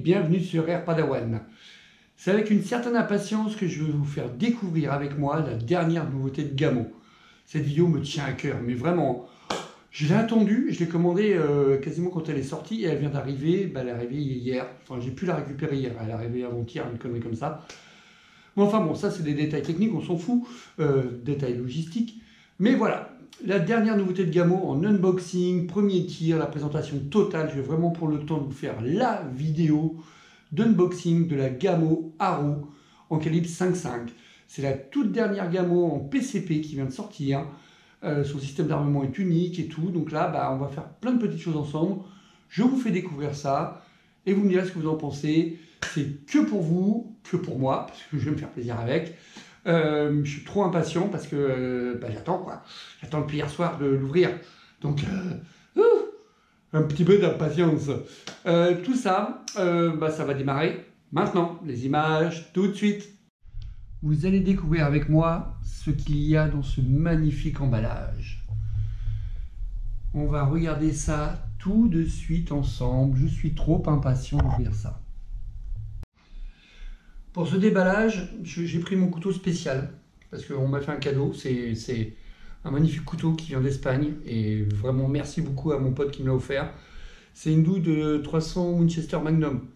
bienvenue sur Air Padawan. C'est avec une certaine impatience que je vais vous faire découvrir avec moi la dernière nouveauté de Gamo. Cette vidéo me tient à cœur, mais vraiment, je l'ai attendue, je l'ai commandée quasiment quand elle est sortie et elle vient d'arriver, elle est arrivée hier, enfin j'ai pu la récupérer hier, elle est arrivée avant-hier, une connerie comme ça. Bon, enfin bon, ça c'est des détails techniques, on s'en fout, détails logistiques, mais voilà. La dernière nouveauté de Gamo en unboxing, premier tir, la présentation totale. Je vais vraiment prendre le temps de vous faire la vidéo d'unboxing de la Gamo Haro en calibre 5.5. C'est la toute dernière Gamo en PCP qui vient de sortir. Son système d'armement est unique et tout. Donc là, on va faire plein de petites choses ensemble. Je vous fais découvrir ça et vous me direz ce que vous en pensez. C'est que pour vous, que pour moi, parce que je vais me faire plaisir avec. Je suis trop impatient parce que j'attends quoi. J'attends depuis hier soir de l'ouvrir. Donc, un petit peu d'impatience. Tout ça, ça va démarrer maintenant. Les images, tout de suite. Vous allez découvrir avec moi ce qu'il y a dans ce magnifique emballage. On va regarder ça tout de suite ensemble. Je suis trop impatient d'ouvrir ça. Pour ce déballage, j'ai pris mon couteau spécial parce qu'on m'a fait un cadeau. C'est un magnifique couteau qui vient d'Espagne et vraiment merci beaucoup à mon pote qui me l'a offert. C'est une douille de 300 Winchester Magnum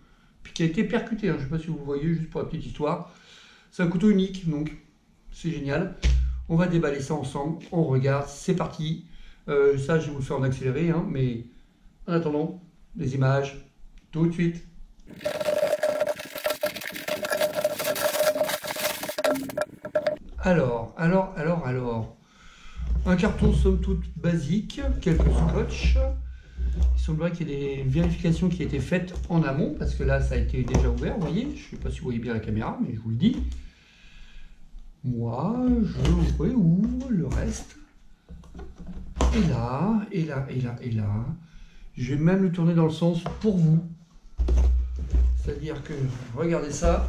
puis qui a été percutée. Je ne sais pas si vous voyez, juste pour la petite histoire. C'est un couteau unique, donc c'est génial. On va déballer ça ensemble. On regarde, c'est parti. Ça, je vais vous le faire en accéléré, mais en attendant, les images, tout de suite. Alors. Un carton somme toute basique, quelques scotch. Il semblerait qu'il y ait des vérifications qui aient été faites en amont, parce que là, ça a été déjà ouvert, vous voyez. Je ne sais pas si vous voyez bien la caméra, mais je vous le dis. Moi, je réouvre le reste. Et là. Je vais même le tourner dans le sens pour vous. C'est-à-dire que, regardez ça.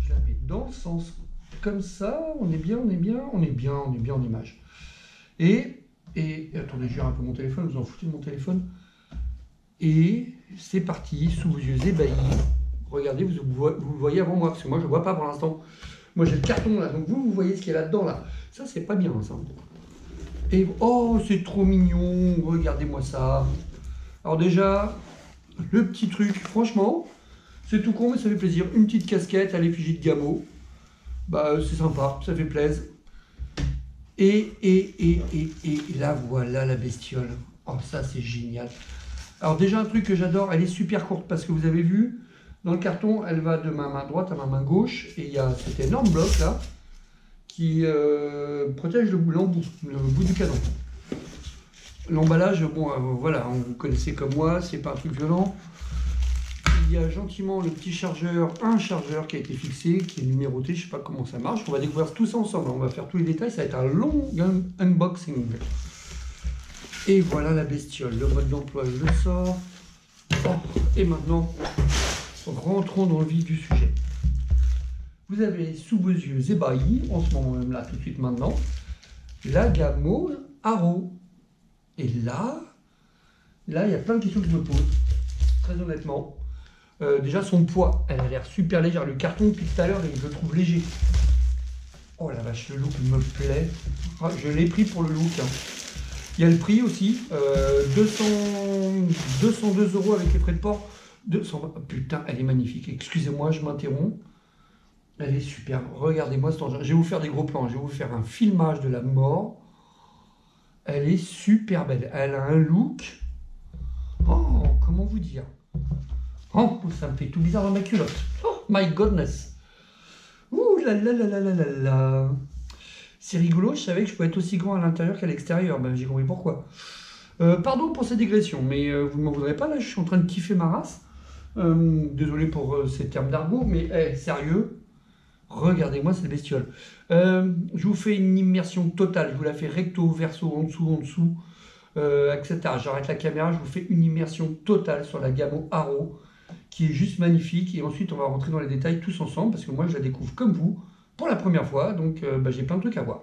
Je la mets dans le sens comme ça, on est bien en image. Et attendez, je gère un peu mon téléphone, vous en foutez de mon téléphone. Et c'est parti, sous vos yeux ébahis. Regardez, vous le voyez avant moi, parce que moi je ne vois pas pour l'instant. Moi j'ai le carton là, donc vous voyez ce qu'il y a là-dedans là. Ça c'est pas bien ça. Et oh, c'est trop mignon, regardez-moi ça. Alors déjà, le petit truc, franchement, c'est tout con mais ça fait plaisir. Une petite casquette à l'effigie de Gamo. C'est sympa, ça fait plaisir. Et là, voilà la bestiole. Oh, ça, c'est génial. Alors déjà, un truc que j'adore, elle est super courte parce que vous avez vu, dans le carton, elle va de ma main droite à ma main gauche. Et il y a cet énorme bloc là qui protège le bout du canon. L'emballage, voilà, vous connaissez comme moi, c'est pas un truc violent. Il y a gentiment le petit chargeur, un chargeur qui a été fixé, qui est numéroté, je ne sais pas comment ça marche. On va découvrir tout ça ensemble, on va faire tous les détails, ça va être un long unboxing. Et voilà la bestiole, le mode d'emploi, je le sors. Et maintenant, rentrons dans le vif du sujet. Vous avez sous vos yeux ébahis, en ce moment même là, tout de suite maintenant, la Gamo Haro. Et là, il y a plein de questions que je me pose, très honnêtement. Déjà son poids, elle a l'air super légère. Le carton depuis tout à l'heure, je le trouve léger. Oh la vache, le look me plaît. Je l'ai pris pour le look. Il y a le prix aussi, 202 € avec les frais de port. 220. Putain, elle est magnifique. Excusez-moi, je m'interromps. Elle est superbe. Regardez-moi cet engin. Je vais vous faire des gros plans. Je vais vous faire un filmage de la mort. Elle est super belle. Elle a un look. Oh, comment vous dire? Oh, ça me fait tout bizarre dans ma culotte. Oh my goodness. Ouh là là là là là là là. C'est rigolo, je savais que je pouvais être aussi grand à l'intérieur qu'à l'extérieur. J'ai compris pourquoi. Pardon pour cette digression, mais vous ne m'en voudrez pas, là, je suis en train de kiffer ma race. Désolé pour ces termes d'argot, mais sérieux, regardez-moi cette bestiole. Je vous fais une immersion totale, je vous la fais recto, verso, en dessous, etc. J'arrête la caméra, je vous fais une immersion totale sur la Gamo Haro, qui est juste magnifique, et ensuite on va rentrer dans les détails tous ensemble, parce que moi je la découvre comme vous, pour la première fois, donc j'ai plein de trucs à voir.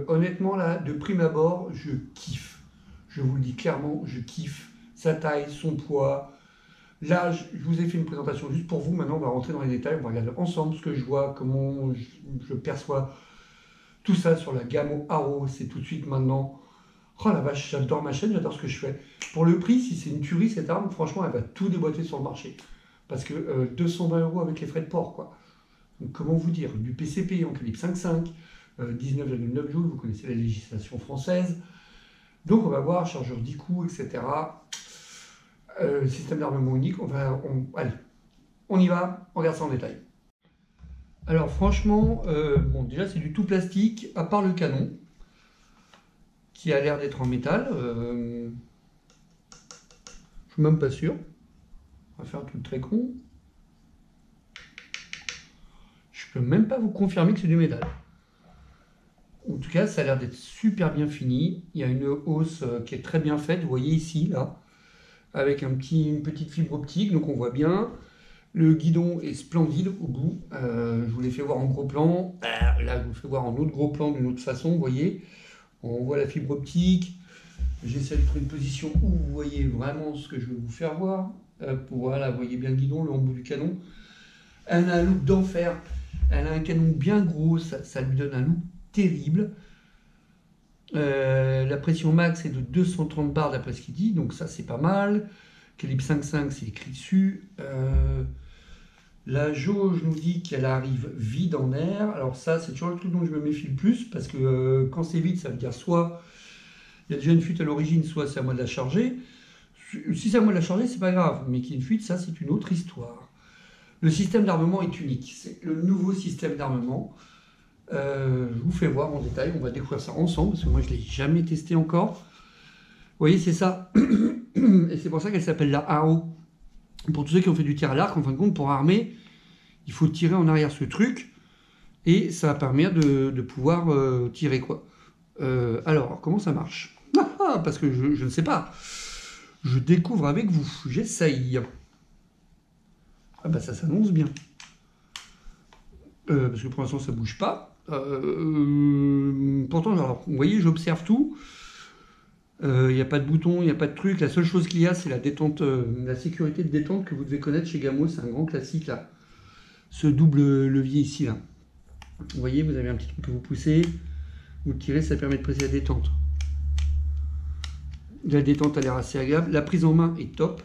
honnêtement, là, de prime abord, je kiffe. Je vous le dis clairement, je kiffe. Sa taille, son poids. Là, je vous ai fait une présentation juste pour vous. Maintenant, on va rentrer dans les détails. On va regarder ensemble ce que je vois, comment je perçois tout ça sur la gamme Haro. C'est tout de suite maintenant. Oh la vache, j'adore ma chaîne, j'adore ce que je fais. Pour le prix, si c'est une tuerie cette arme, franchement, elle va tout déboîter sur le marché. Parce que 220 € avec les frais de port, quoi. Donc, comment vous dire, du PCP en calibre 5.5, 19,9 joules, vous connaissez la législation française. Donc on va voir, chargeur 10 coups, etc. Système d'armement unique, allez, on y va, on regarde ça en détail. Alors franchement, bon déjà c'est du tout plastique, à part le canon, qui a l'air d'être en métal. Je suis même pas sûr. On va faire un truc très con. Je peux même pas vous confirmer que c'est du métal. En tout cas, ça a l'air d'être super bien fini. Il y a une hausse qui est très bien faite. Vous voyez ici, là, avec une petite fibre optique. Donc on voit bien. Le guidon est splendide au bout. Je vous l'ai fait voir en gros plan. Là, je vous le fais voir en autre gros plan d'une autre façon. Vous voyez, on voit la fibre optique. J'essaie de trouver une position où vous voyez vraiment ce que je veux vous faire voir. Voilà, vous voyez bien le guidon, le bout du canon. Elle a un look d'enfer. Elle a un canon bien gros. Ça lui donne un look terrible. La pression max est de 230 bars d'après ce qu'il dit, donc ça c'est pas mal. Calibre 5.5 c'est écrit dessus. La jauge nous dit qu'elle arrive vide en air. Alors ça c'est toujours le truc dont je me méfie le plus, parce que quand c'est vide ça veut dire soit il y a déjà une fuite à l'origine, soit c'est à moi de la charger. Si c'est à moi de la charger c'est pas grave, mais qu'il y ait une fuite, ça c'est une autre histoire. Le système d'armement est unique, c'est le nouveau système d'armement. Je vous fais voir en détail, on va découvrir ça ensemble, parce que moi je ne l'ai jamais testé encore. Vous voyez, c'est ça. Et c'est pour ça qu'elle s'appelle la Haro. Pour tous ceux qui ont fait du tir à l'arc, en fin de compte, pour armer, il faut tirer en arrière ce truc, et ça va permettre de pouvoir tirer, quoi. Alors, comment ça marche? Parce que je ne sais pas. Je découvre avec vous, j'essaye. Ah bah ça s'annonce bien. Parce que pour l'instant ça bouge pas. Pourtant, alors, vous voyez, j'observe tout. Il n'y a pas de bouton, il n'y a pas de truc. La seule chose qu'il y a, c'est la détente, la sécurité de détente que vous devez connaître chez Gamo. C'est un grand classique là. Ce double levier ici là. Vous voyez, vous avez un petit truc que vous poussez, vous tirez, ça permet de presser la détente. La détente a l'air assez agréable. La prise en main est top.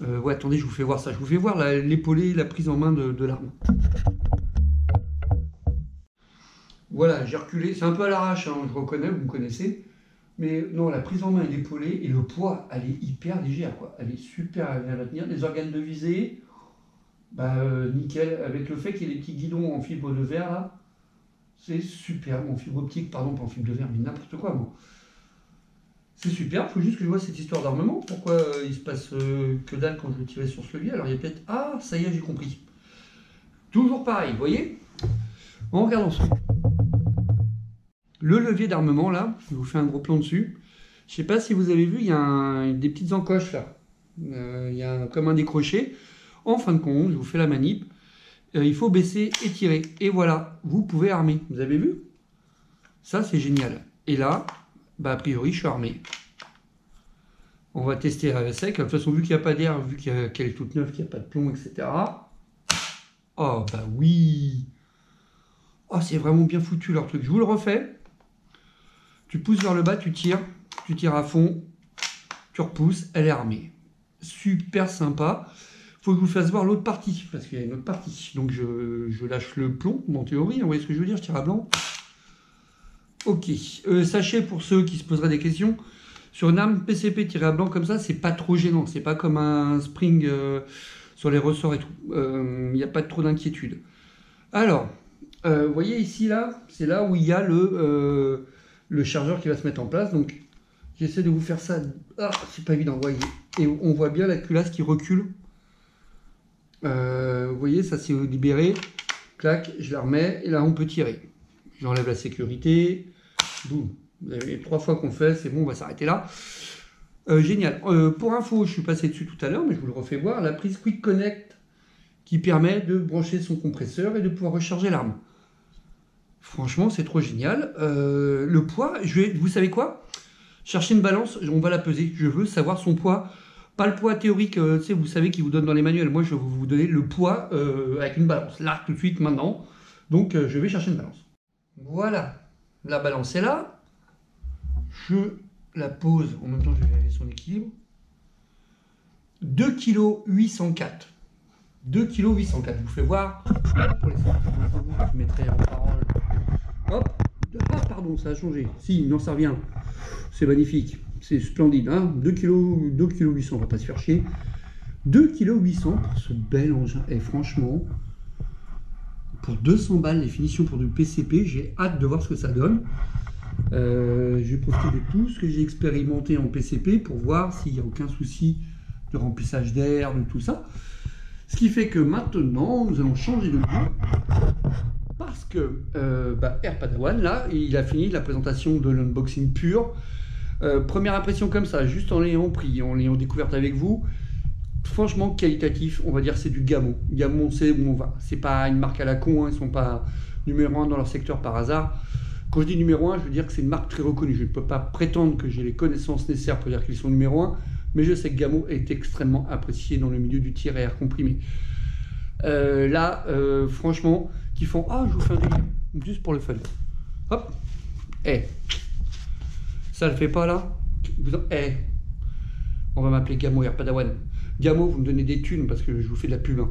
Ouais, attendez, je vous fais voir ça. Je vous fais voir l'épaulé, la prise en main de l'arme. Voilà, j'ai reculé. C'est un peu à l'arrache, hein, je reconnais, vous me connaissez. Mais non, la prise en main est épaulée et le poids, elle est hyper légère, quoi. Elle est super agréable à tenir. Les organes de visée, bah, nickel. Avec le fait qu'il y ait des petits guidons en fibre de verre, là, c'est super. En fibre optique, pardon, pas en fibre de verre, mais n'importe quoi, moi. C'est super, il faut juste que je vois cette histoire d'armement. Pourquoi il se passe que dalle quand je vais tirer sur ce levier? Alors il y a peut-être... Ah, ça y est, j'ai compris. Toujours pareil, vous voyez? On regarde ensemble. Le levier d'armement, là, je vous fais un gros plan dessus. Je ne sais pas si vous avez vu, il y a des petites encoches, là. Il y a comme un décroché. En fin de compte, je vous fais la manip. Il faut baisser et tirer. Et voilà, vous pouvez armer. Vous avez vu? Ça, c'est génial. Et là... Bah, a priori, je suis armé. On va tester à sec. De toute façon, vu qu'il n'y a pas d'air, vu qu'elle est toute neuve, qu'il n'y a pas de plomb, etc. Oh, bah oui. Oh, c'est vraiment bien foutu leur truc. Je vous le refais. Tu pousses vers le bas, tu tires à fond, tu repousses, elle est armée. Super sympa. Faut que je vous fasse voir l'autre partie, parce qu'il y a une autre partie. Donc, je lâche le plomb, en théorie. Vous voyez ce que je veux dire? Je tire à blanc. Ok, sachez pour ceux qui se poseraient des questions, sur une arme PCP tirée à blanc comme ça, c'est pas trop gênant, c'est pas comme un spring sur les ressorts et tout, il n'y a pas trop d'inquiétude. Alors, vous voyez ici là, c'est là où il y a le chargeur qui va se mettre en place, donc j'essaie de vous faire ça, c'est pas évident, vous voyez, et on voit bien la culasse qui recule, vous voyez, ça c'est libéré, clac, je la remets, et là on peut tirer. J'enlève la sécurité, boum, vous avez 3 fois qu'on fait, c'est bon, on va s'arrêter là. Génial. Pour info, je suis passé dessus tout à l'heure, mais je vous le refais voir, la prise Quick Connect qui permet de brancher son compresseur et de pouvoir recharger l'arme. Franchement, c'est trop génial. Le poids, vous savez quoi? Chercher une balance, on va la peser. Je veux savoir son poids. Pas le poids théorique, tu sais, vous savez, qu'ils vous donnent dans les manuels. Moi, je vais vous donner le poids avec une balance. Là, tout de suite, maintenant. Donc, je vais chercher une balance. Voilà. La balance est là. Je la pose. En même temps, je vais vérifier son équilibre. 2,804 kg. 2,804 kg. Je vous fais voir. Pour les je mettrai en parole. Hop. Ah, pardon, ça a changé. Si, non, ça revient. C'est magnifique. C'est splendide. Hein, 2,8 kg, on va pas se faire chier. 2,8 kg pour ce bel engin. Et franchement, pour 200 balles, les finitions pour du PCP, j'ai hâte de voir ce que ça donne. Je vais profiter de tout ce que j'ai expérimenté en PCP pour voir s'il n'y a aucun souci de remplissage d'air, de tout ça. Ce qui fait que maintenant, nous allons changer de lieu. Parce que Air Padawan, là, il a fini la présentation de l'unboxing pur. Première impression comme ça, juste en l'ayant pris, en l'ayant découverte avec vous. Franchement, qualitatif, on va dire c'est du Gamo. Gamo, on sait où on va. C'est pas une marque à la con, hein, ils sont pas numéro 1 dans leur secteur par hasard. Quand je dis numéro 1, je veux dire que c'est une marque très reconnue. Je ne peux pas prétendre que j'ai les connaissances nécessaires pour dire qu'ils sont numéro 1, mais je sais que Gamo est extrêmement apprécié dans le milieu du tir à air comprimé. Franchement, qui font « Ah, je vous fais un délire », juste pour le fun. Hop, ça le fait pas là. On va m'appeler Gamo Air Padawan. Gamo, vous me donnez des thunes parce que je vous fais de la pub. Hein.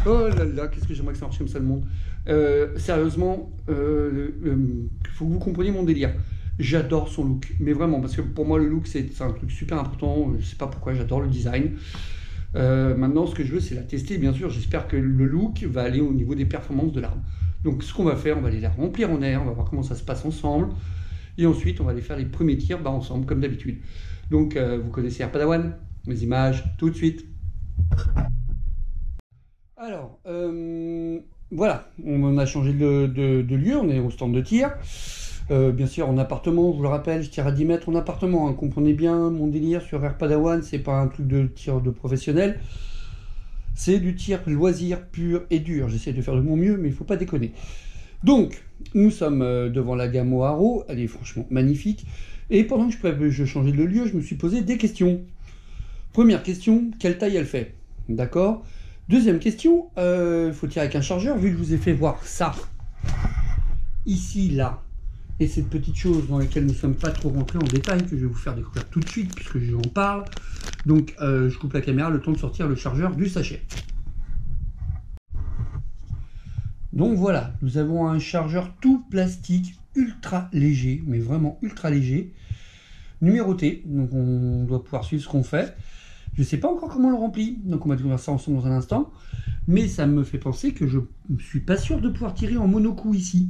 Oh là là, qu'est-ce que j'aimerais que ça marche comme ça le monde. Sérieusement, faut que vous compreniez mon délire. J'adore son look, mais vraiment, parce que pour moi le look c'est un truc super important. Je sais pas pourquoi, j'adore le design. Maintenant, ce que je veux, c'est la tester, bien sûr. J'espère que le look va aller au niveau des performances de l'arme. Donc, ce qu'on va faire, on va aller la remplir en air, on va voir comment ça se passe ensemble. Et ensuite, on va aller faire les premiers tirs ensemble, comme d'habitude. Donc, vous connaissez Air Padawan, les images, tout de suite. Alors, voilà, on a changé de lieu, on est au stand de tir. Bien sûr, en appartement, je vous le rappelle, je tire à 10 mètres en appartement. Hein. Comprenez bien mon délire sur Air Padawan, c'est pas un truc de tir de professionnel. C'est du tir loisir pur et dur. J'essaie de faire de mon mieux, mais il ne faut pas déconner. Donc, nous sommes devant la Gamo Haro. Elle est franchement magnifique. Et pendant que je changeais de lieu, je me suis posé des questions. Première question, quelle taille elle fait? D'accord. Deuxième question, il faut tirer avec un chargeur. Vu que je vous ai fait voir ça, ici, là, et cette petite chose dans laquelle nous ne sommes pas trop rentrés en détail, que je vais vous faire découvrir tout de suite, puisque j'en parle. Donc, je coupe la caméra, le temps de sortir le chargeur du sachet. Donc voilà, nous avons un chargeur tout plastique, ultra léger, mais vraiment ultra léger, numéroté, donc on doit pouvoir suivre ce qu'on fait. Je ne sais pas encore comment on le remplit, donc on va découvrir ça ensemble dans un instant, mais ça me fait penser que je ne suis pas sûr de pouvoir tirer en monocoup ici.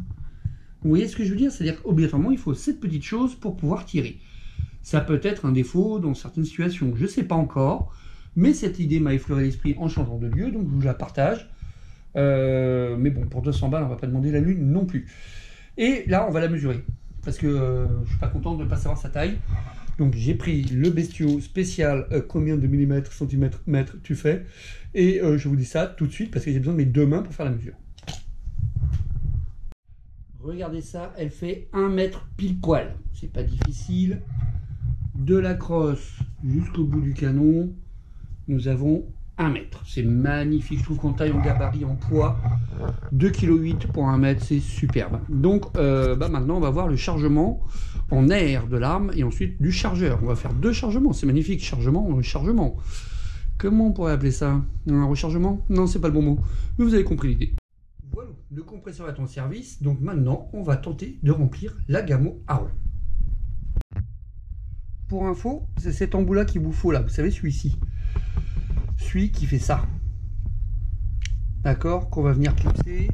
Vous voyez ce que je veux dire? C'est-à-dire qu'obligatoirement, il faut cette petite chose pour pouvoir tirer. Ça peut être un défaut dans certaines situations, je ne sais pas encore, mais cette idée m'a effleuré l'esprit en changeant de lieu, donc je vous la partage. Mais bon, pour 200 balles, on ne va pas demander la lune non plus. Et là, on va la mesurer, parce que je ne suis pas content de ne pas savoir sa taille. Donc j'ai pris le bestiau spécial, combien de millimètres, centimètres, mètres tu fais, et je vous dis ça tout de suite, parce que j'ai besoin de mes deux mains pour faire la mesure. Regardez ça, elle fait 1 mètre pile poil. C'est pas difficile. De la crosse jusqu'au bout du canon, nous avons 1 mètre. C'est magnifique. Je trouve qu'en taille, en gabarit, en poids, 2,8 kg pour 1 mètre, c'est superbe. Donc maintenant, on va voir le chargement en air de l'arme et ensuite du chargeur. On va faire 2 chargements. C'est magnifique. Chargement, rechargement. Comment on pourrait appeler ça? Un rechargement? Non, c'est pas le bon mot. Mais vous avez compris l'idée. Voilà, le compresseur est en service, donc maintenant on va tenter de remplir la Gamo Haro. Pour info, c'est cet embout là qu'il vous faut là, vous savez celui-ci. Celui qui fait ça. D'accord, qu'on va venir clipser.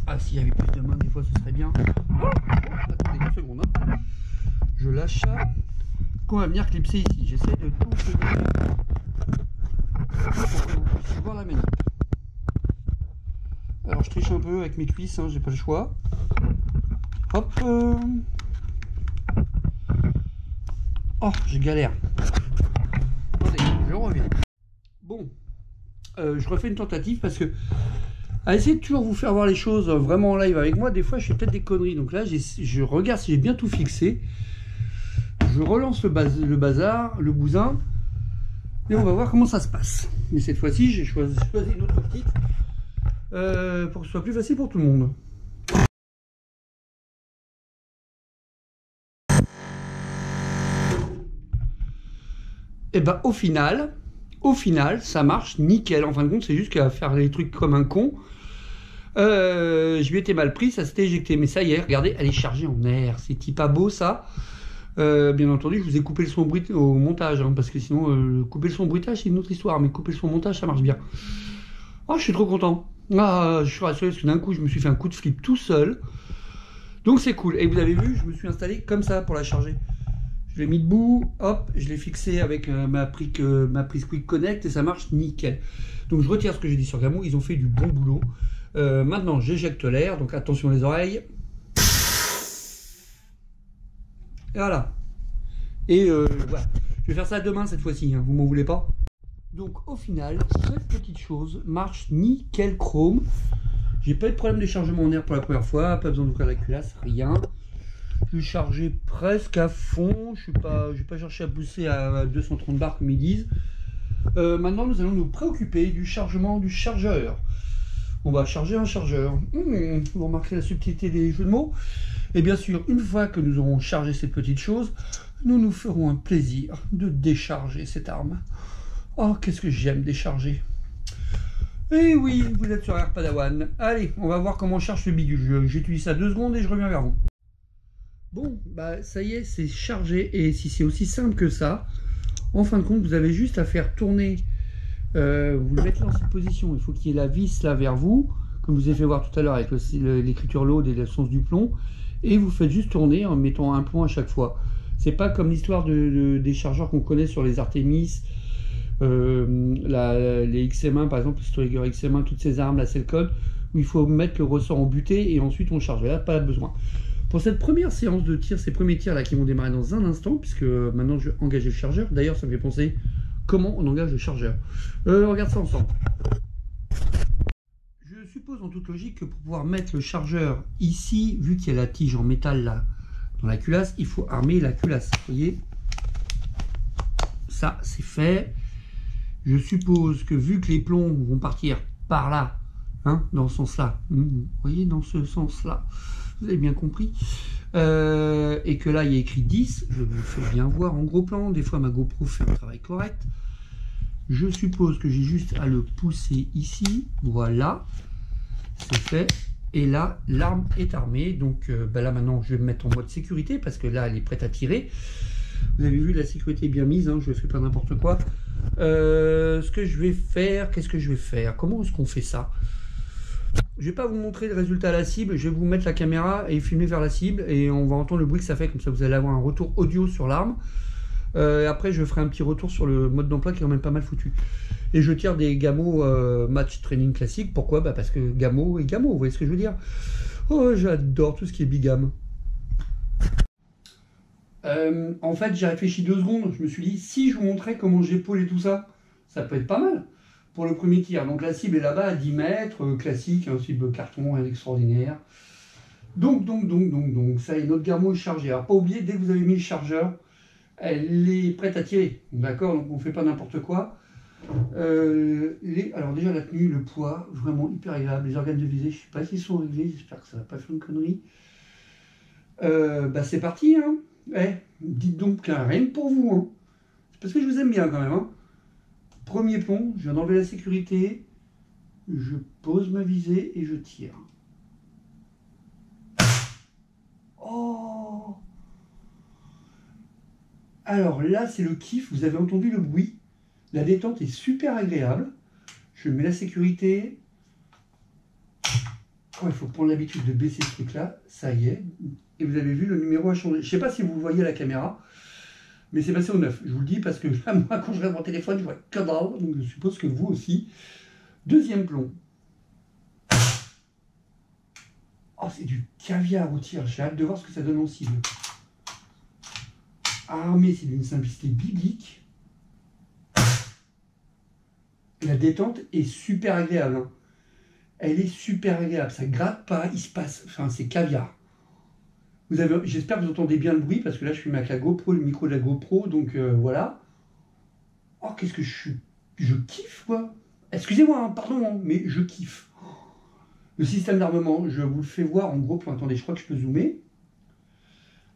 Ah, s'il y avait plus de main, des fois ce serait bien. Oh, attendez 2 secondes. Hein. Je lâche ça. Qu'on va venir clipser ici. J'essaie de tout faire pour que vous puissiez voir la manip. Alors je triche un peu avec mes cuisses, hein, j'ai pas le choix. Hop. Oh, je galère. Attendez, je reviens. Bon, je refais une tentative parce que à essayer de toujours vous faire voir les choses vraiment en live avec moi. Des fois, je fais peut-être des conneries. Donc là, je regarde si j'ai bien tout fixé. Je relance le bazar, le bousin. Et on va voir comment ça se passe. Mais cette fois-ci, j'ai choisi une autre optique pour que ce soit plus facile pour tout le monde. Et bah au final, ça marche nickel. En fin de compte, c'est juste qu'à faire les trucs comme un con. Je lui étais mal pris, ça s'était éjecté. Mais ça y est, regardez, elle est chargée en air. C'est pas beau ça. Bien entendu, je vous ai coupé le son au montage, hein, parce que sinon, couper le son au bruitage, c'est une autre histoire. Mais couper le son au montage, ça marche bien. Oh, je suis trop content. Ah, je suis rassuré parce que d'un coup, je me suis fait un coup de flip tout seul. Donc c'est cool. Et vous avez vu, je me suis installé comme ça pour la charger. Je l'ai mis debout, hop, je l'ai fixé avec ma prise Quick Connect et ça marche nickel. Donc je retire ce que j'ai dit sur Gamou, ils ont fait du bon boulot. Maintenant j'éjecte l'air, donc attention les oreilles. Et voilà. Et voilà. Je vais faire ça demain cette fois-ci, hein, vous m'en voulez pas. Donc au final, cette petite chose marche nickel chrome. J'ai pas eu de problème de chargement en air pour la première fois, pas besoin d'ouvrir la culasse, rien. Je suis chargé presque à fond, je vais pas chercher à pousser à 230 bars comme ils disent. Maintenant nous allons nous préoccuper du chargement du chargeur. On va charger un chargeur. Vous remarquez la subtilité des jeux de mots. Et bien sûr, une fois que nous aurons chargé cette petite chose, nous nous ferons un plaisir de décharger cette arme. Oh, qu'est-ce que j'aime décharger. Et oui, vous êtes sur Air Padawan. Allez, on va voir comment on charge ce bidule. J'utilise ça 2 secondes et je reviens vers vous. Bon, bah ça y est, c'est chargé. Et si c'est aussi simple que ça, en fin de compte, vous avez juste à faire tourner, vous le mettez dans cette position. Il faut qu'il y ait la vis là vers vous, comme je vous ai fait voir tout à l'heure avec l'écriture load et le sens du plomb. Et vous faites juste tourner en mettant un plomb à chaque fois. C'est pas comme l'histoire des chargeurs qu'on connaît sur les Artemis, les XM1 par exemple, le Striker XM1, toutes ces armes, la Cellcode, où il faut mettre le ressort en butée et ensuite on charge. Là, pas besoin. Pour cette première séance de tir, ces premiers tirs là qui vont démarrer dans un instant, puisque maintenant je vais engager le chargeur. D'ailleurs, ça me fait penser comment on engage le chargeur. On regarde ça ensemble. Je suppose en toute logique que pour pouvoir mettre le chargeur ici, vu qu'il y a la tige en métal là dans la culasse, il faut armer la culasse. Vous voyez, ça c'est fait. Je suppose que vu que les plombs vont partir par là, hein, dans ce sens-là, vous voyez, dans ce sens-là, vous avez bien compris, et que là il y a écrit 10, je vous fais bien voir en gros plan, des fois ma GoPro fait un travail correct. Je suppose que j'ai juste à le pousser ici, voilà, c'est fait, et là l'arme est armée, donc là maintenant je vais me mettre en mode sécurité, parce que là elle est prête à tirer. Vous avez vu, la sécurité est bien mise, hein, je ne fais pas n'importe quoi. Ce que je vais faire, qu'est-ce que je vais faire? Comment est-ce qu'on fait ça? Je vais pas vous montrer le résultat à la cible, je vais vous mettre la caméra et filmer vers la cible et on va entendre le bruit que ça fait, comme ça vous allez avoir un retour audio sur l'arme. Après je ferai un petit retour sur le mode d'emploi qui est quand même pas mal foutu. Et je tire des Gamo match training classique, pourquoi? Bah parce que Gamo est Gamo, vous voyez ce que je veux dire? Oh, j'adore tout ce qui est bigam. En fait j'ai réfléchi 2 secondes, je me suis dit si je vous montrais comment j'épaule et tout ça, ça peut être pas mal pour le premier tir. Donc la cible est là-bas à 10 mètres, classique, un cible carton, rien d'extraordinaire. Donc, ça y est, notre Gamo est chargé. Alors pas oublier, dès que vous avez mis le chargeur, elle est prête à tirer. D'accord, donc on ne fait pas n'importe quoi. Alors déjà la tenue, le poids, vraiment hyper agréable. Les organes de visée, je ne sais pas s'ils sont réglés, j'espère que ça va pas faire une connerie. C'est parti, hein. Dites donc rien que pour vous, hein. C'est parce que je vous aime bien quand même, hein. Premier plomb, je viens d'enlever la sécurité, je pose ma visée et je tire. Oh! Alors là, c'est le kiff, vous avez entendu le bruit. La détente est super agréable. Je mets la sécurité. Oh, il faut prendre l'habitude de baisser ce truc-là. Ça y est. Et vous avez vu, le numéro a changé. Je ne sais pas si vous voyez à la caméra, mais c'est passé au 9. Je vous le dis parce que là, moi, quand je regarde mon téléphone, je vois que dalle. Donc je suppose que vous aussi. Deuxième plomb. Oh, c'est du caviar au tir. J'ai hâte de voir ce que ça donne en cible. Armé, c'est d'une simplicité biblique. La détente est super agréable, hein. Elle est super agréable, ça gratte pas, il se passe, enfin c'est caviar. J'espère que vous entendez bien le bruit, parce que là je filme avec la GoPro, le micro de la GoPro, donc voilà. Oh, qu'est-ce que je kiffe, quoi. Excusez-moi, hein, pardon, hein, mais je kiffe. Le système d'armement, je vous le fais voir en gros plan. Attendez, je crois que je peux zoomer.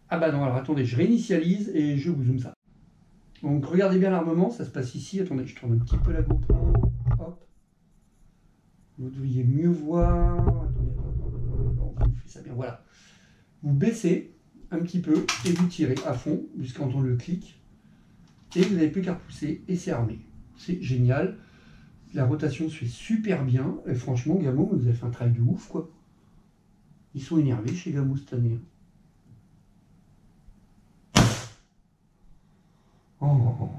Ah bah non, alors attendez, je réinitialise et je vous zoome ça. Donc regardez bien l'armement, ça se passe ici. Attendez, je tourne un petit peu la GoPro. Hop. Vous devriez mieux voir. Attendez, on fait ça bien, voilà. Vous baissez un petit peu et vous tirez à fond jusqu'à entendre le clic. Et vous n'avez plus qu'à repousser et c'est armé. C'est génial. La rotation se fait super bien. Et franchement, Gamo, vous avez fait un travail de ouf, quoi. Ils sont énervés chez Gamo cette année. Oh,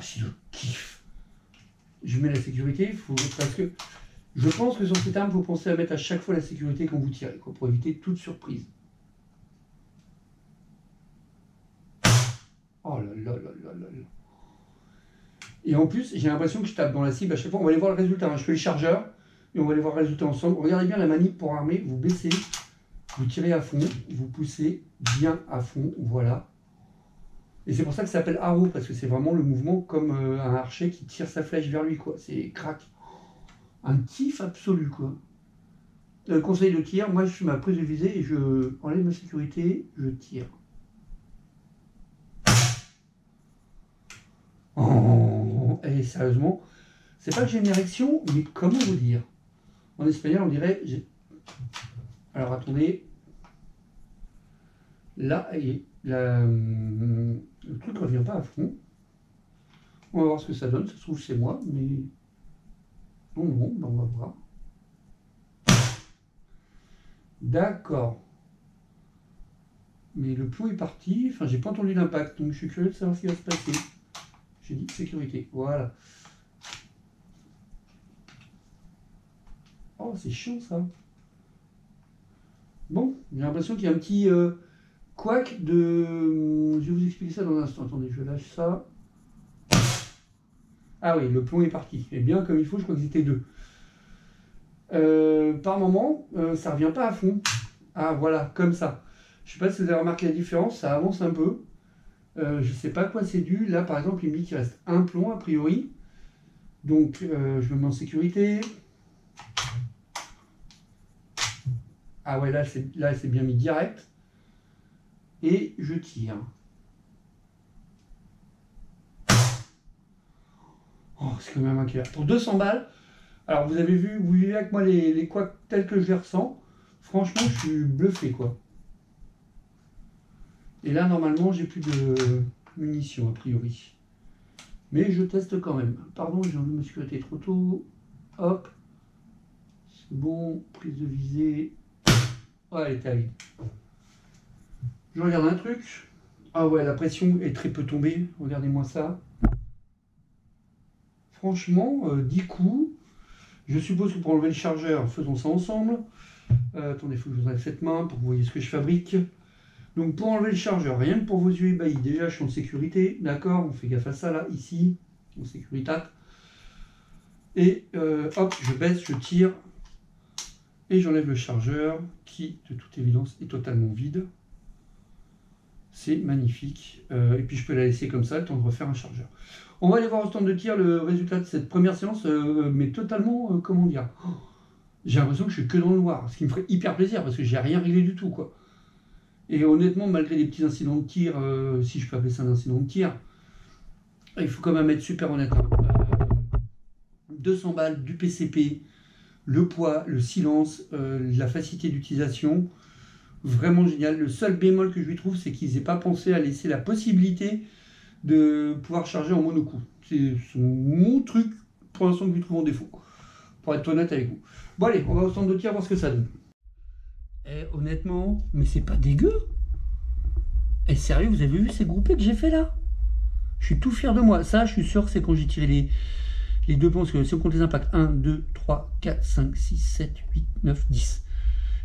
si je kiffe. Je mets la sécurité, parce que je pense que sur cette arme, il faut penser à mettre à chaque fois la sécurité quand vous tirez, quoi, pour éviter toute surprise. Oh là là là là là là. Et en plus, j'ai l'impression que je tape dans la cible à chaque fois. On va aller voir le résultat. Je fais les chargeurs et on va aller voir le résultat ensemble. Regardez bien la manip pour armer. Vous baissez, vous tirez à fond, vous poussez bien à fond. Voilà. Et c'est pour ça que ça s'appelle arrow, parce que c'est vraiment le mouvement comme un archer qui tire sa flèche vers lui, quoi. C'est crack. Un kiff absolu, quoi. Conseil de tir, moi je suis ma prise de visée et je enlève ma sécurité, je tire. Oh, et sérieusement, c'est pas que j'ai une érection, mais comment vous dire? En espagnol, on dirait... Alors attendez. Là, le truc ne revient pas à fond. On va voir ce que ça donne. Ça se trouve, c'est moi, mais... Non, non, ben on va voir. D'accord. Mais le plomb est parti. Enfin, j'ai pas entendu l'impact, donc je suis curieux de savoir ce qui va se passer. J'ai dit sécurité. Voilà. Oh, c'est chiant, ça. Bon, j'ai l'impression qu'il y a un petit couac de... Je vais vous expliquer ça dans un instant. Attendez, je lâche ça. Ah oui, le plomb est parti. Et bien comme il faut, je crois qu'ils étaient deux. Par moment, ça revient pas à fond. Ah voilà, comme ça. Je sais pas si vous avez remarqué la différence, ça avance un peu. Je sais pas à quoi c'est dû. Là, par exemple, il me dit qu'il reste un plomb a priori. Donc, je me mets en sécurité. Ah ouais, là, c'est bien mis direct. Et je tire. Oh, c'est quand même un killer. Pour 200 balles, alors vous avez vu, vous vivez avec moi les couacs tels que je les ressens. Franchement, je suis bluffé, quoi. Et là, normalement, j'ai plus de munitions, a priori. Mais je teste quand même. Pardon, j'ai enlevé ma sécurité trop tôt. Hop. C'est bon. Prise de visée. Ouais, elle est terrible. Je regarde un truc. Ah ouais, la pression est très peu tombée. Regardez-moi ça. Franchement, 10 coups. Je suppose que pour enlever le chargeur, faisons ça ensemble. Attendez, il faut que je vous enlève cette main pour que vous voyez ce que je fabrique. Donc pour enlever le chargeur, rien que pour vos yeux ébahis, déjà je suis en sécurité, d'accord, on fait gaffe à ça là, ici, en sécurité. Et hop, je baisse, je tire, et j'enlève le chargeur, qui de toute évidence est totalement vide. C'est magnifique, et puis je peux la laisser comme ça, le temps de refaire un chargeur. On va aller voir au stand de tir le résultat de cette première séance, mais totalement, comment dire, j'ai l'impression que je suis que dans le noir, ce qui me ferait hyper plaisir, parce que j'ai rien réglé du tout, quoi. Et honnêtement, malgré les petits incidents de tir, si je peux appeler ça un incident de tir, il faut quand même être super honnête. 200 balles, du PCP, le poids, le silence, la facilité d'utilisation, vraiment génial. Le seul bémol que je lui trouve, c'est qu'ils n'aient pas pensé à laisser la possibilité de pouvoir charger en monocoup. C'est mon truc, pour l'instant, que je lui trouve en défaut, pour être honnête avec vous. Bon allez, on va au centre de tir voir ce que ça donne. Honnêtement, mais c'est pas dégueu. Sérieux, vous avez vu ces groupés que j'ai fait là? Je suis tout fier de moi. Ça, je suis sûr que c'est quand j'ai tiré les deux plombs, parce que si on compte les impacts, 1, 2, 3, 4, 5, 6, 7, 8, 9, 10.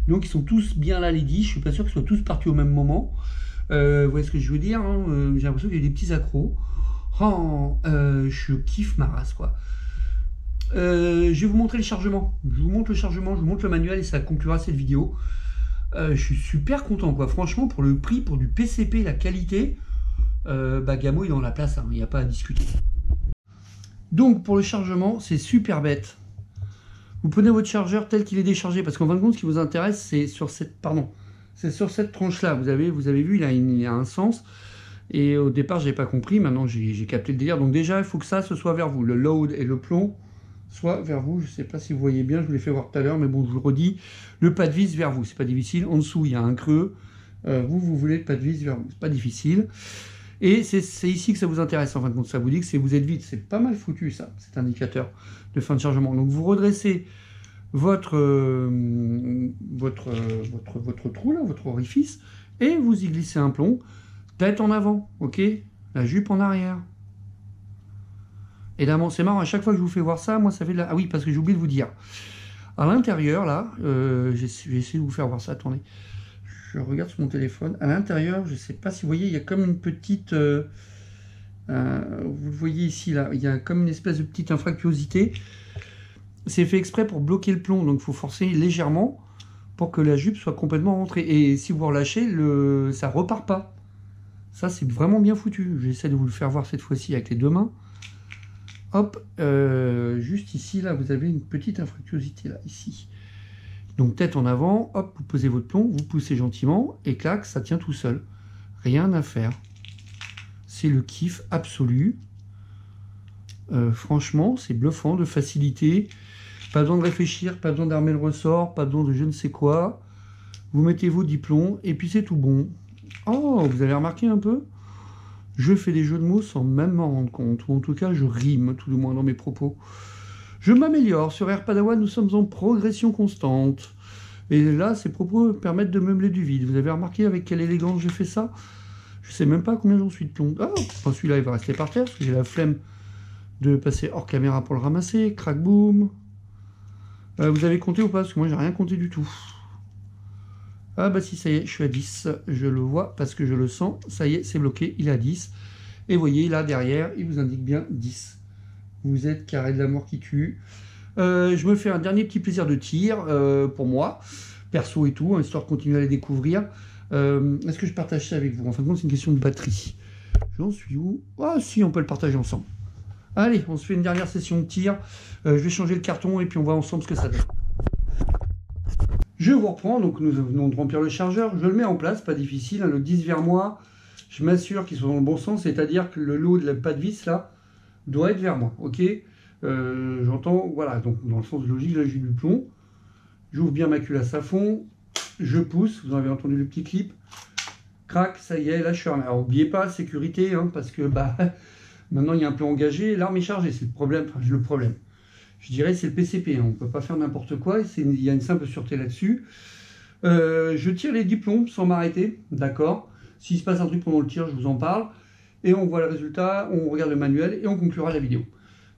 Donc ils sont tous bien là les 10, je suis pas sûr qu'ils soient tous partis au même moment. Vous voyez ce que je veux dire, hein, j'ai l'impression qu'il y a des petits accros. Oh, je kiffe ma race, quoi. je vais vous montrer le chargement. Je vous montre le chargement, je vous montre le manuel et ça conclura cette vidéo. Je suis super content, quoi. Franchement, pour le prix, pour du PCP, la qualité, Gamo, il est dans la place, hein. Il n'y a pas à discuter. Donc, pour le chargement, c'est super bête. Vous prenez votre chargeur tel qu'il est déchargé, parce qu'en fin de compte, ce qui vous intéresse, c'est sur cette, c'est sur cette tranche-là. Vous avez vu, il a un sens. Et au départ, je n'avais pas compris. Maintenant, j'ai capté le délire. Donc déjà, il faut que ça, ce soit vers vous. Le load et le plomb soit vers vous. Je ne sais pas si vous voyez bien. Je vous l'ai fait voir tout à l'heure. Mais bon, je vous le redis. Le pas de vis vers vous. C'est pas difficile. En dessous, il y a un creux. Vous voulez le pas de vis vers vous. C'est pas difficile. Et c'est ici que ça vous intéresse. En fin de compte, ça vous dit que vous êtes vide. C'est pas mal foutu, ça, cet indicateur de fin de chargement. Donc, vous redressez votre trou, là, votre orifice. Et vous y glissez un plomb. Tête en avant, ok? La jupe en arrière. Et là, bon, c'est marrant, à chaque fois que je vous fais voir ça, moi, ça fait de la... Ah oui, parce que j'ai oublié de vous dire. À l'intérieur, là, je vais essayer de vous faire voir ça, attendez. Je regarde sur mon téléphone. À l'intérieur, je ne sais pas si vous voyez, il y a comme une petite... vous le voyez ici, là, il y a comme une espèce de petite infractuosité. C'est fait exprès pour bloquer le plomb, donc il faut forcer légèrement pour que la jupe soit complètement rentrée. Et si vous relâchez, ça repart pas. Ça, c'est vraiment bien foutu. J'essaie de vous le faire voir cette fois-ci avec les deux mains. Hop, juste ici, là, vous avez une petite infractuosité, là, ici. Donc, tête en avant, hop, vous posez votre plomb, vous poussez gentiment, et clac, ça tient tout seul. Rien à faire. C'est le kiff absolu. Franchement, c'est bluffant, de facilité. Pas besoin de réfléchir, pas besoin d'armer le ressort, pas besoin de je ne sais quoi. Vous mettez vos 10 plombs, et puis c'est tout bon. Oh, vous avez remarqué un peu? Je fais des jeux de mots sans même m'en rendre compte, ou en tout cas je rime tout du moins dans mes propos. Je m'améliore, sur Air Padawan nous sommes en progression constante. Et là, ces propos permettent de meubler du vide. Vous avez remarqué avec quelle élégance je fais ça? Je sais même pas combien j'en suis de plomb. Ah, enfin, celui-là il va rester par terre, parce que j'ai la flemme de passer hors caméra pour le ramasser. Crac boum. Vous avez compté ou pas? Parce que moi j'ai rien compté du tout. Ah bah si, ça y est, je suis à 10, je le vois parce que je le sens, ça y est, c'est bloqué, il est à 10. Et vous voyez, là, derrière, il vous indique bien 10. Vous êtes carré de la mort qui tue. Je me fais un dernier petit plaisir de tir, pour moi, perso et tout, hein, histoire de continuer à les découvrir. Est-ce que je partage ça avec vous? En fin de compte, c'est une question de batterie. J'en suis où? Ah si, on peut le partager ensemble. Allez, on se fait une dernière session de tir. Je vais changer le carton et puis on voit ensemble ce que ça donne. Je vous reprends, donc nous venons de remplir le chargeur, je le mets en place, pas difficile, hein, le 10 vers moi, je m'assure qu'il soit dans le bon sens, c'est-à-dire que le lot de la pas de vis là doit être vers moi, ok? J'entends, voilà, donc dans le sens logique, là j'ai du plomb, j'ouvre bien ma culasse à fond, je pousse, vous avez entendu le petit clip, crac, ça y est, là je suis armé. Alors n'oubliez pas, sécurité, hein, parce que maintenant il y a un plomb engagé, l'arme est chargée, c'est le problème, enfin le problème. Je dirais c'est le PCP, hein. On ne peut pas faire n'importe quoi, il y a une simple sûreté là-dessus. Je tire les 10 plombs sans m'arrêter, d'accord. S'il se passe un truc pendant le tir, je vous en parle. Et on voit le résultat, on regarde le manuel et on conclura la vidéo.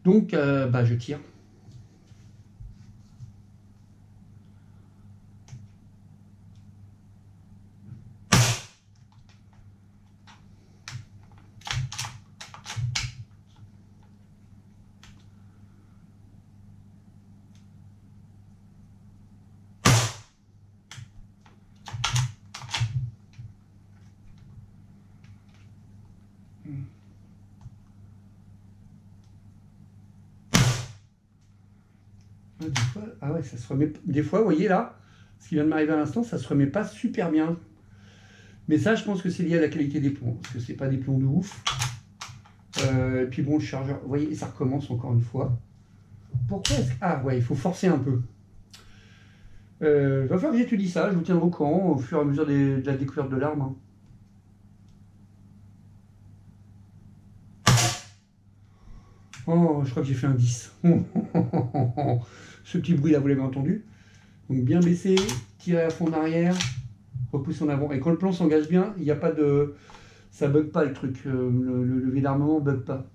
Donc, je tire. Des fois, ah ouais, ça se remet. Des fois, vous voyez là, ce qui vient de m'arriver à l'instant, ça se remet pas super bien. Mais ça, je pense que c'est lié à la qualité des plombs, parce que c'est pas des plombs de ouf. Et puis bon, le chargeur, vous voyez, ça recommence encore une fois. Pourquoi est-ce que... Ah ouais, il faut forcer un peu. Il va falloir que j'étudie ça, je vous tiendrai au courant au fur et à mesure de la découverte de l'arme. Hein. Oh, je crois que j'ai fait un 10. Ce petit bruit là, vous l'avez entendu. Donc bien baissé, tirer à fond en arrière, repousser en avant. Et quand le plomb s'engage bien, il n'y a pas de... Ça bug pas le truc, le levier d'armement bug pas.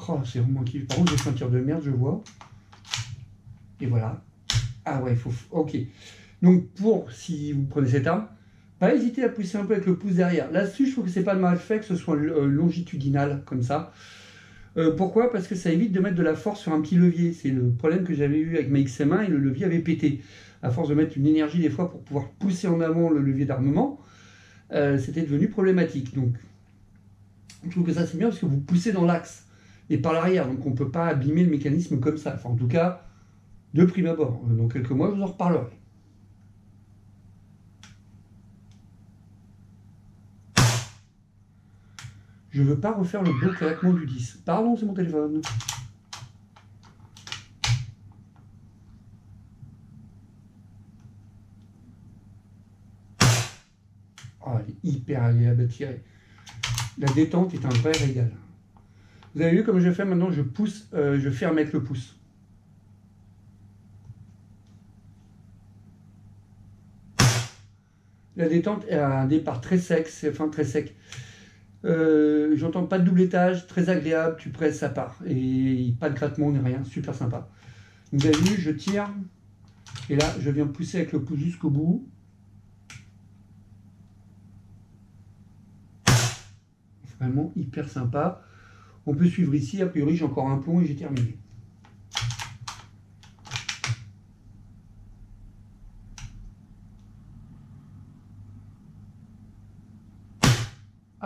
Oh, c'est vraiment kiff. Par contre, j'ai fait un tir de merde, je vois. Et voilà. Ah ouais, il faut... Ok. Donc, si vous prenez cette arme, Pas hésiter à pousser un peu avec le pouce derrière. Là-dessus, je trouve que c'est pas mal fait que ce soit longitudinal comme ça. Pourquoi? Parce que ça évite de mettre de la force sur un petit levier. C'est le problème que j'avais eu avec ma XM1 et le levier avait pété. À force de mettre une énergie des fois pour pouvoir pousser en avant le levier d'armement, c'était devenu problématique. Donc, je trouve que ça c'est bien parce que vous poussez dans l'axe et par l'arrière. Donc, on ne peut pas abîmer le mécanisme comme ça. Enfin, en tout cas, de prime abord. Dans quelques mois, je vous en reparlerai. Je ne veux pas refaire le beau claquement du 10. Pardon, c'est mon téléphone. Oh, elle est hyper agréable à tirer. La détente est un vrai régal. Vous avez vu comme je fais maintenant, je pousse, je ferme avec le pouce. La détente a un départ très sec, enfin très sec. J'entends pas de double étage, très agréable, tu presses, ça part. Et pas de grattement ni rien, super sympa. Vous avez vu, je tire, et là je viens pousser avec le pouce jusqu'au bout. Vraiment hyper sympa. On peut suivre ici, a priori j'ai encore un plomb et j'ai terminé.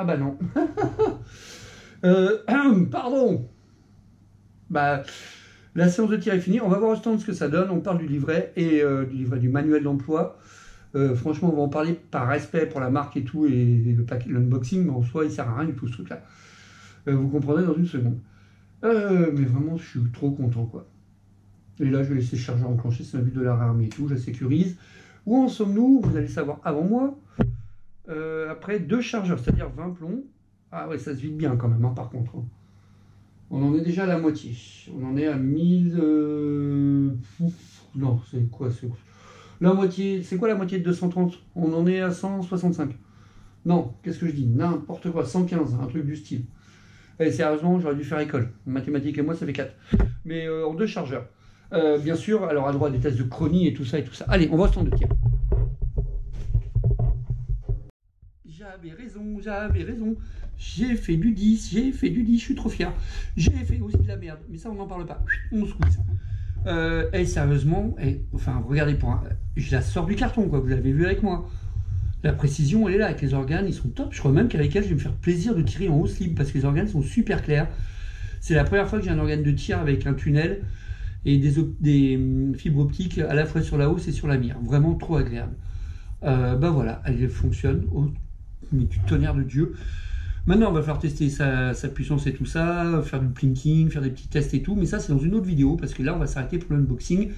Ah bah non. Pardon. Bah, la séance de tir est finie. On va voir au stand ce que ça donne. On parle du livret et du manuel d'emploi. Franchement, on va en parler par respect pour la marque et tout et l'unboxing, mais en soi, il sert à rien du tout ce truc-là. Vous comprendrez dans une seconde. Mais vraiment, je suis trop content, quoi. Et là, je vais laisser le chargeur enclenché. C'est ma but de la réarmer et tout. Je la sécurise. Où en sommes-nous? Vous allez savoir avant moi. Après 2 chargeurs, c'est-à-dire 20 plombs. Ah ouais, ça se vide bien quand même, hein, par contre. On en est déjà à la moitié. On en est à 1000... Non, c'est quoi la moitié, c'est quoi la moitié de 230? On en est à 165. Non, qu'est-ce que je dis? N'importe quoi, 115, un truc du style. Et sérieusement, j'aurais dû faire école. Mathématiques et moi, ça fait 4. Mais en 2 chargeurs. Bien sûr, alors à droite, des tests de chronie et tout ça et tout ça. Allez, on va au stand de tir. J'avais raison. J'ai fait du 10, je suis trop fier. J'ai fait aussi de la merde, mais ça, on n'en parle pas. On se squeeze. Et sérieusement, enfin, regardez, je la sors du carton, quoi. Vous l'avez vu avec moi. La précision, elle est là. Avec les organes, ils sont top. Je crois même qu'avec elle, je vais me faire plaisir de tirer en haut slip parce que les organes sont super clairs. C'est la première fois que j'ai un organe de tir avec un tunnel et des fibres optiques à la fois sur la hausse et sur la mire. Vraiment trop agréable. Bah voilà, elle fonctionne mais du tonnerre de Dieu. Maintenant, on va falloir tester sa puissance et tout ça, faire du plinking, faire des petits tests et tout, mais ça, c'est dans une autre vidéo, parce que là, on va s'arrêter pour l'unboxing.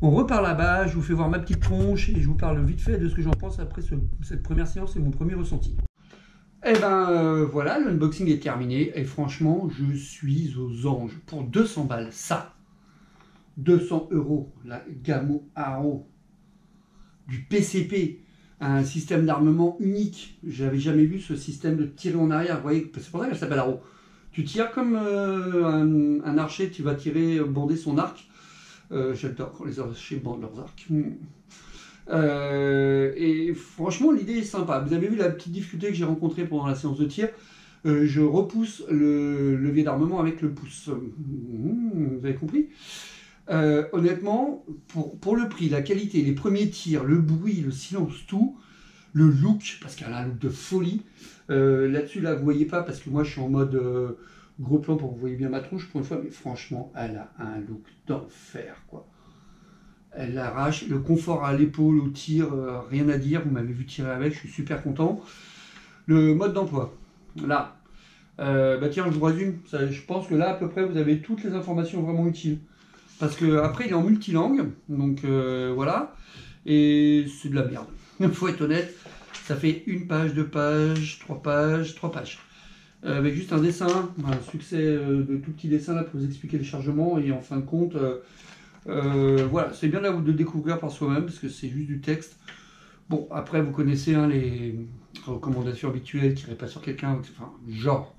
On repart là-bas, je vous fais voir ma petite tronche, et je vous parle vite fait de ce que j'en pense après cette première séance et mon premier ressenti. Et ben voilà, l'unboxing est terminé, et franchement, je suis aux anges. Pour 200 balles, ça, 200 €, la Gamo Haro, du PCP, un système d'armement unique. J'avais jamais vu ce système de tirer en arrière. Vous voyez, c'est pour ça qu'elle s'appelle Haro. Tu tires comme un archer, tu vas tirer, bander son arc. J'adore quand les archers bandent leurs arcs. Et franchement, l'idée est sympa. Vous avez vu la petite difficulté que j'ai rencontrée pendant la séance de tir. Je repousse le levier d'armement avec le pouce. Vous avez compris? Honnêtement, pour le prix, la qualité, les premiers tirs, le bruit, le silence, tout, le look, parce qu'elle a un look de folie. Là-dessus, là, vous voyez pas, parce que moi, je suis en mode gros plan pour que vous voyez bien ma tronche pour une fois, mais franchement, elle a un look d'enfer, quoi. Elle arrache, le confort à l'épaule, au tir, rien à dire. Vous m'avez vu tirer avec, je suis super content. Le mode d'emploi, là, bah tiens, je vous résume. Je pense que là, à peu près, vous avez toutes les informations vraiment utiles. Parce que après il est en multilangue, donc voilà, et c'est de la merde. Il faut être honnête, ça fait 1 page, 2 pages, 3 pages, 3 pages. Avec juste un dessin, un succès de tout petit dessin là pour vous expliquer le chargement, et en fin de compte, voilà, c'est bien de découvrir par soi-même, parce que c'est juste du texte. Bon, après vous connaissez hein, les recommandations habituelles, tirez pas sur quelqu'un, enfin, genre.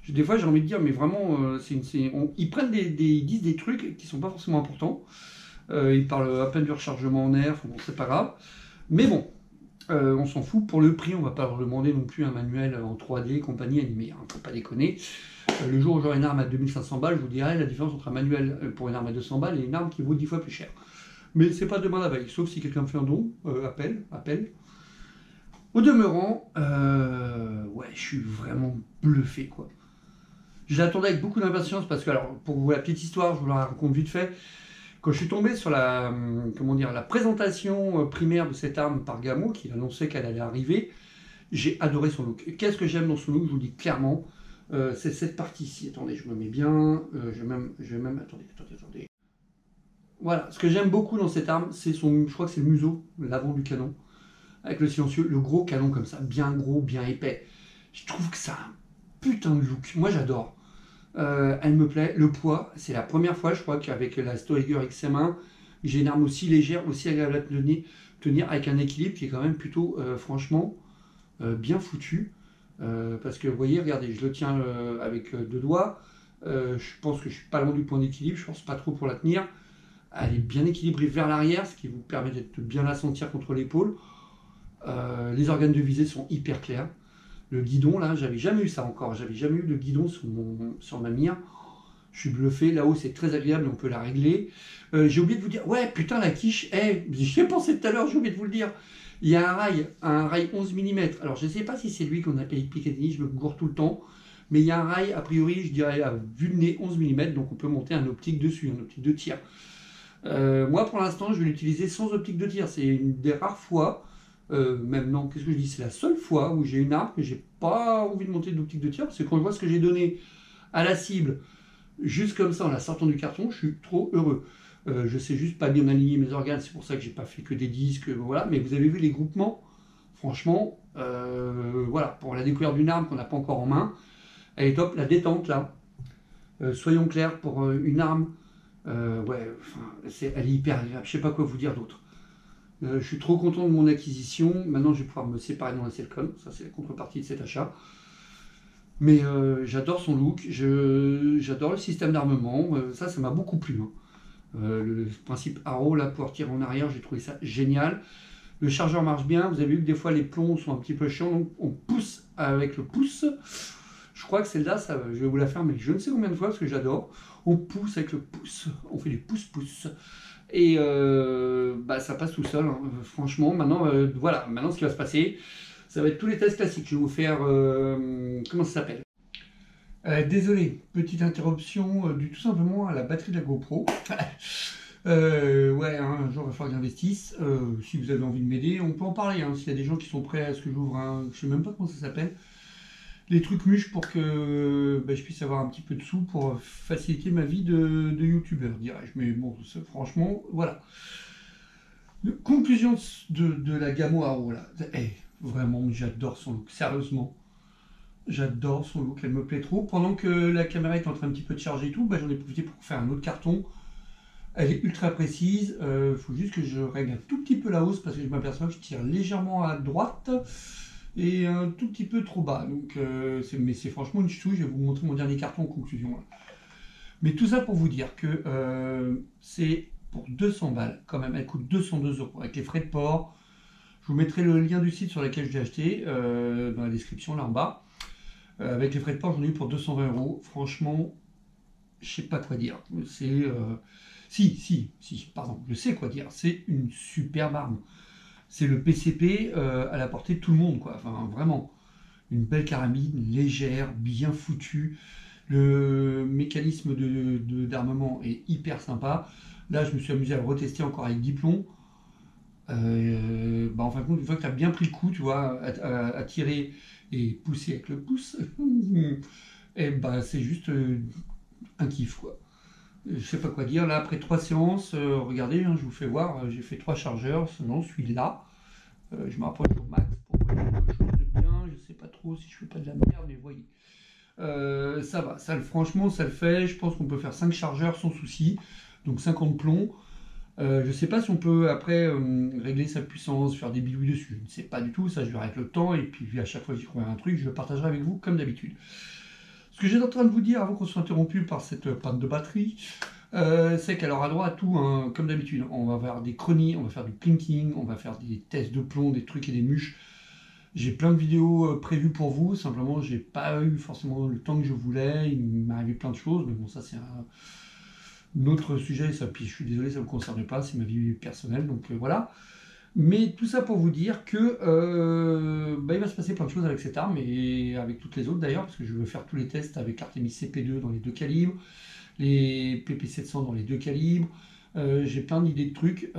Des fois, j'ai envie de dire, mais vraiment, ils prennent ils disent des trucs qui sont pas forcément importants. Ils parlent à peine du rechargement en air, bon, c'est pas grave. Mais bon, On s'en fout. Pour le prix, on va pas leur demander non plus un manuel en 3D, compagnie animée, hein, faut pas déconner. Le jour où j'aurai une arme à 2500 balles, je vous dirai la différence entre un manuel pour une arme à 200 balles et une arme qui vaut 10 fois plus cher. Mais c'est pas demain la veille, sauf si quelqu'un me fait un don, appel. Au demeurant, ouais, je suis vraiment bluffé, quoi. Je l'attendais avec beaucoup d'impatience parce que, alors, pour vous la petite histoire, je vous la raconte vite fait. Quand je suis tombé sur la, comment dire, la présentation primaire de cette arme par Gamo, qui annonçait qu'elle allait arriver, j'ai adoré son look. Qu'est-ce que j'aime dans son look, je vous le dis clairement, c'est cette partie-ci. Attendez, je me mets bien, je vais même, attendez. Voilà, ce que j'aime beaucoup dans cette arme, c'est son, je crois que c'est le museau, l'avant du canon, avec le silencieux, le gros canon comme ça, bien gros, bien épais. Je trouve que ça a un putain de look. Moi, j'adore. Elle me plaît. Le poids, c'est la première fois, je crois, qu'avec la Stoiger XM1, j'ai une arme aussi légère, aussi agréable à tenir avec un équilibre qui est quand même plutôt, franchement, bien foutu. Parce que, vous voyez, regardez, je le tiens avec deux doigts. Je pense que je suis pas loin du point d'équilibre. Je pense pas trop pour la tenir. Elle est bien équilibrée vers l'arrière, ce qui vous permet d'être bien la sentir contre l'épaule. Les organes de visée sont hyper clairs. Le guidon, là, j'avais jamais eu ça encore. J'avais jamais eu de guidon sur ma mire. Je suis bluffé. Là-haut, c'est très agréable. On peut la régler. J'ai oublié de vous dire. Ouais, putain, la quiche. J'y ai pensé tout à l'heure. J'ai oublié de vous le dire. Il y a un rail 11 mm. Alors, je ne sais pas si c'est lui qu'on appelle Picatinny. Je me gourre tout le temps. Mais il y a un rail, a priori, je dirais, à vue de nez 11 mm. Donc, on peut monter un optique dessus, un optique de tir. Moi, pour l'instant, je vais l'utiliser sans optique de tir. C'est une des rares fois. Même non, qu'est-ce que je dis? C'est la seule fois où j'ai une arme que j'ai pas envie de monter d'optique de tir, parce que quand je vois ce que j'ai donné à la cible, juste comme ça en la sortant du carton, je suis trop heureux. Je sais juste pas bien aligner mes organes, c'est pour ça que j'ai pas fait que des disques, voilà. Mais vous avez vu les groupements, franchement, voilà, pour la découverte d'une arme qu'on n'a pas encore en main, elle est top. La détente là, soyons clairs, pour une arme, ouais, enfin, elle est hyper agréable. Je sais pas quoi vous dire d'autre. Je suis trop content de mon acquisition. Maintenant, je vais pouvoir me séparer dans la Selcom. Ça, c'est la contrepartie de cet achat. Mais j'adore son look. J'adore le système d'armement. Ça m'a beaucoup plu, hein. Le principe Arrow, là, pouvoir tirer en arrière, j'ai trouvé ça génial. Le chargeur marche bien. Vous avez vu que des fois, les plombs sont un petit peu chiants. Donc, on pousse avec le pouce. Je crois que celle-là, je vais vous la faire, mais je ne sais combien de fois, parce que j'adore. On pousse avec le pouce. On fait du pouce-pouce. Et ça passe tout seul, hein. Franchement. Maintenant, voilà, maintenant ce qui va se passer, ça va être tous les tests classiques. Je vais vous faire, comment ça s'appelle? Désolé, petite interruption due tout simplement à la batterie de la GoPro. Ouais, hein, un jour il va falloir que j'investisse. Si vous avez envie de m'aider, on peut en parler, hein. S'il y a des gens qui sont prêts à ce que j'ouvre un, je sais même pas comment ça s'appelle, les trucs mûches pour que je puisse avoir un petit peu de sous pour faciliter ma vie de youtubeur, dirais-je. Mais bon, franchement, voilà. Conclusion de la Gamo Arrow, là. Vraiment, j'adore son look. Sérieusement, j'adore son look. Elle me plaît trop. Pendant que la caméra est en train un petit peu de charger et tout, j'en ai profité pour faire un autre carton. Elle est ultra précise. Faut juste que je règle un tout petit peu la hausse parce que je m'aperçois que je tire légèrement à droite et un tout petit peu trop bas. Donc, mais c'est franchement une ch'touille. Je vais vous montrer mon dernier carton en conclusion, là. Mais tout ça pour vous dire que c'est pour 200 balles quand même. Elle coûte 202 € avec les frais de port. Je vous mettrai le lien du site sur lequel je l'ai acheté dans la description là en bas. Avec les frais de port, j'en ai eu pour 220 €. Franchement, je sais pas quoi dire. C'est pardon, je sais quoi dire. C'est une superbe arme. C'est le PCP à la portée de tout le monde, quoi. Enfin, vraiment, une belle carabine, légère, bien foutue. Le mécanisme d'armement est hyper sympa. Là, je me suis amusé à le retester encore avec 10 plombs. En fin de compte, une fois que tu as bien pris le coup, tu vois, à tirer et pousser avec le pouce, et c'est juste un kiff, quoi. Je sais pas quoi dire. Là, après 3 séances, regardez, hein, je vous fais voir, j'ai fait 3 chargeurs, sinon celui-là. Je me rapproche au max pour voir quelque chose de bien. Je sais pas trop si je fais pas de la merde, mais voyez. Ça va, franchement, ça le fait. Je pense qu'on peut faire 5 chargeurs sans souci, donc 50 plombs. Je sais pas si on peut après régler sa puissance, faire des bidouilles dessus. Je ne sais pas du tout, ça je verrai avec le temps. Et puis à chaque fois que j'y trouve un truc, je le partagerai avec vous comme d'habitude. Ce que j'étais en train de vous dire avant qu'on soit interrompu par cette panne de batterie, C'est qu'alors à droite, tout, hein, comme d'habitude, on va faire des chroniques, on va faire du plinking, on va faire des tests de plomb, des trucs et des mûches. J'ai plein de vidéos prévues pour vous, simplement j'ai pas eu forcément le temps que je voulais, il m'est arrivé plein de choses, mais bon ça c'est un autre sujet, ça, puis je suis désolé, ça ne me concerne pas, c'est ma vie personnelle, donc voilà. Mais tout ça pour vous dire que il va se passer plein de choses avec cette arme, et avec toutes les autres d'ailleurs, parce que je veux faire tous les tests avec l'Artemis CP2 dans les 2 calibres, les PP700 dans les 2 calibres, j'ai plein d'idées de trucs,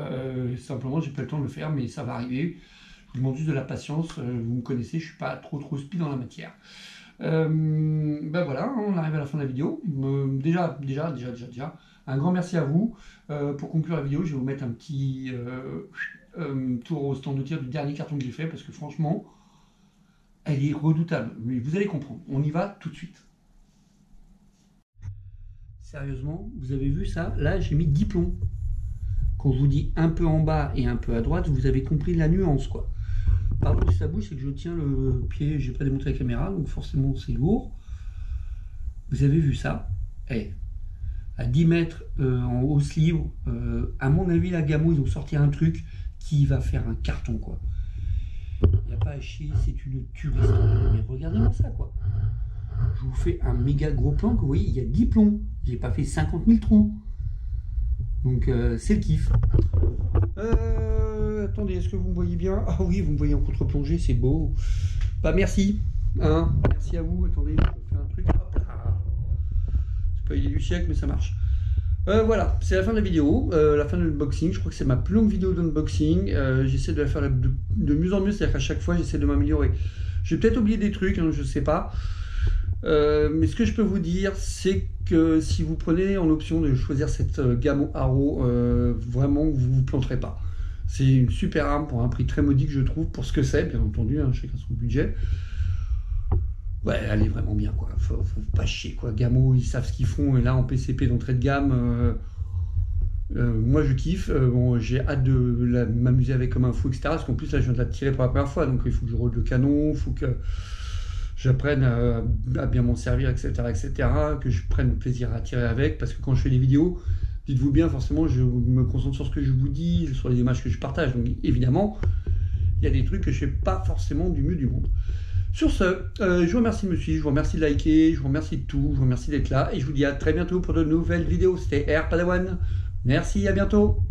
simplement j'ai pas le temps de le faire, mais ça va arriver. Je vous demande juste de la patience, vous me connaissez, je suis pas trop speed dans la matière. Voilà, on arrive à la fin de la vidéo. Déjà, un grand merci à vous. Pour conclure la vidéo, je vais vous mettre un petit tour au stand de tir du dernier carton que j'ai fait, parce que franchement, elle est redoutable. Mais vous allez comprendre, on y va tout de suite. Sérieusement, vous avez vu ça? Là, j'ai mis 10 plombs. Quand je vous dis un peu en bas et un peu à droite, vous avez compris la nuance, quoi. Pardon si ça bouge, c'est que je tiens le pied, j'ai pas démonté la caméra, donc forcément c'est lourd. Vous avez vu ça? À 10 mètres en hausse libre, à mon avis, la Gamo, ils ont sorti un truc qui va faire un carton, quoi. Il n'y a pas à chier, c'est une tuerie. Mais regardez-moi ça, quoi. Je vous fais un méga gros plan, que vous voyez, il y a 10 plombs. J'ai pas fait 50 000 trous. Donc c'est le kiff. Attendez, est-ce que vous me voyez bien? Ah oui, vous me voyez en contre-plongée, c'est beau. Bah merci. Hein, merci à vous. Attendez, je fais un truc. Hop là. C'est pas l'idée du siècle, mais ça marche. Voilà, c'est la fin de la vidéo, la fin de l'unboxing. Je crois que c'est ma plus longue vidéo d'unboxing. J'essaie de la faire de mieux en mieux, c'est-à-dire qu'à chaque fois, j'essaie de m'améliorer. J'ai peut-être oublié des trucs, hein, je sais pas. Mais ce que je peux vous dire, c'est que si vous prenez en option de choisir cette Gamo Haro, vraiment vous vous planterez pas. C'est une super arme pour un prix très modique, je trouve, pour ce que c'est, bien entendu, hein, chacun son budget. Ouais, elle est vraiment bien, quoi. Faut pas chier, quoi. Gamo, ils savent ce qu'ils font, et là en PCP d'entrée de gamme, moi je kiffe. Bon, j'ai hâte de m'amuser avec comme un fou, etc. Parce qu'en plus là je viens de la tirer pour la première fois, donc il faut que je rôde le canon, il faut que j'apprenne à bien m'en servir, etc., que je prenne plaisir à tirer avec, parce que quand je fais des vidéos, dites-vous bien, forcément, je me concentre sur ce que je vous dis, sur les images que je partage, donc évidemment, il y a des trucs que je ne fais pas forcément du mieux du monde. Sur ce, je vous remercie de me suivre, je vous remercie de liker, je vous remercie de tout, je vous remercie d'être là, et je vous dis à très bientôt pour de nouvelles vidéos. C'était Air Padawan, merci, à bientôt.